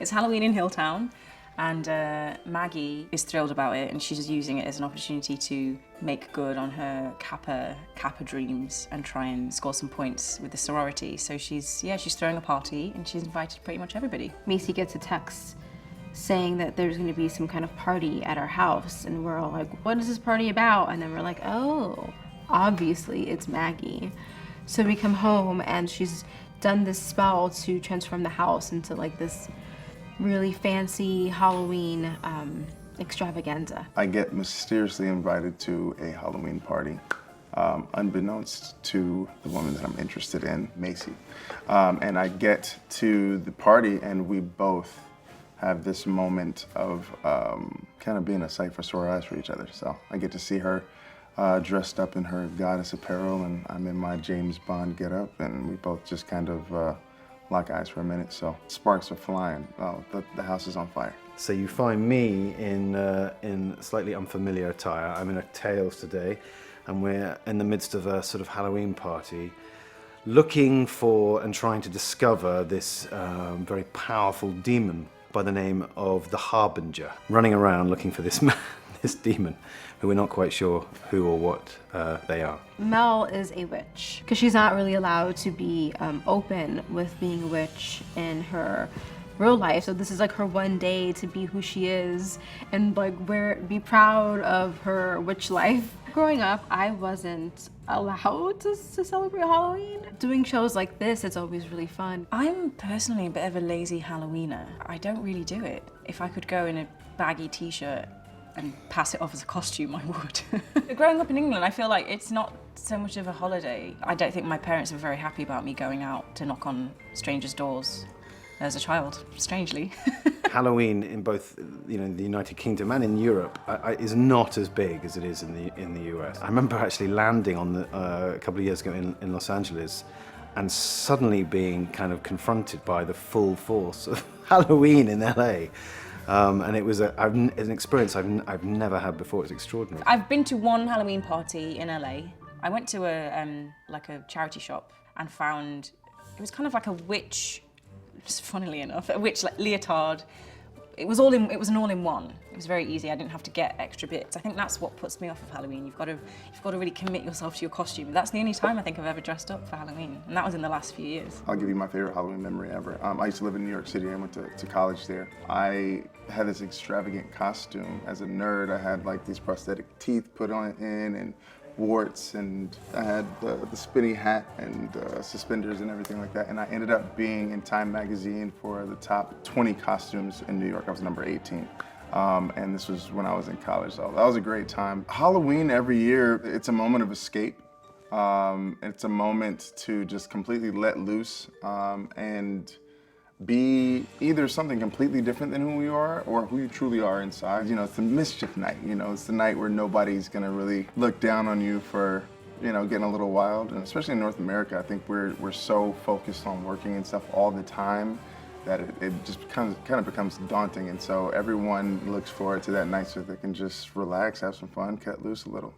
It's Halloween in Hilltown, and Maggie is thrilled about it, and she's using it as an opportunity to make good on her Kappa dreams and try and score some points with the sorority. So she's throwing a party, and she's invited pretty much everybody. Macy gets a text saying that there's going to be some kind of party at our house, and we're all like, what is this party about? And then we're like, oh, obviously it's Maggie. So we come home, and she's done this spell to transform the house into like this really fancy Halloween extravaganza. I get mysteriously invited to a Halloween party, unbeknownst to the woman that I'm interested in, Macy. And I get to the party, and we both have this moment of kind of being a sight for sore eyes for each other. So I get to see her dressed up in her goddess apparel, and I'm in my James Bond getup, and we both just kind of lock eyes for a minute. So sparks are flying. Oh, the house is on fire. So you find me in slightly unfamiliar attire. I'm in a tails today, and we're in the midst of a sort of Halloween party, looking for and trying to discover this very powerful demon by the name of the Harbinger, running around looking for this man, this demon, who we're not quite sure who or what they are. Mel is a witch, because she's not really allowed to be open with being a witch in her real life. So this is like her one day to be who she is and like be proud of her witch life. Growing up, I wasn't allowed to celebrate Halloween. Doing shows like this, it's always really fun. I'm personally a bit of a lazy Halloweener. I don't really do it. If I could go in a baggy t-shirt and pass it off as a costume, I would. Growing up in England, I feel like it's not so much of a holiday. I don't think my parents were very happy about me going out to knock on strangers' doors as a child, strangely. Halloween in both, the United Kingdom and in Europe is not as big as it is in the US. I remember actually landing on a couple of years ago in Los Angeles, and suddenly being kind of confronted by the full force of Halloween in LA. And it was an experience I've never had before. It's extraordinary. I've been to one Halloween party in LA. I went to a charity shop and found, it was kind of like a witch, just funnily enough, a witch like leotard. It was an all-in-one. It was very easy. I didn't have to get extra bits. I think that's what puts me off of Halloween. You've got to really commit yourself to your costume. That's the only time I think I've ever dressed up for Halloween, and that was in the last few years. I'll give you my favorite Halloween memory ever. I used to live in New York City. I went to college there. I had this extravagant costume. As a nerd, I had like these prosthetic teeth put on in, and warts, and I had the spinny hat and suspenders and everything like that. And I ended up being in Time magazine for the top 20 costumes in New York. I was number 18. And this was when I was in college, so that was a great time. Halloween every year, it's a moment of escape. It's a moment to just completely let loose and be either something completely different than who you are or who you truly are inside. It's the mischief night, it's the night where nobody's gonna really look down on you for, getting a little wild. And especially in North America, I think we're so focused on working and stuff all the time that it just kind of becomes daunting. And so everyone looks forward to that night so they can just relax, have some fun, cut loose a little,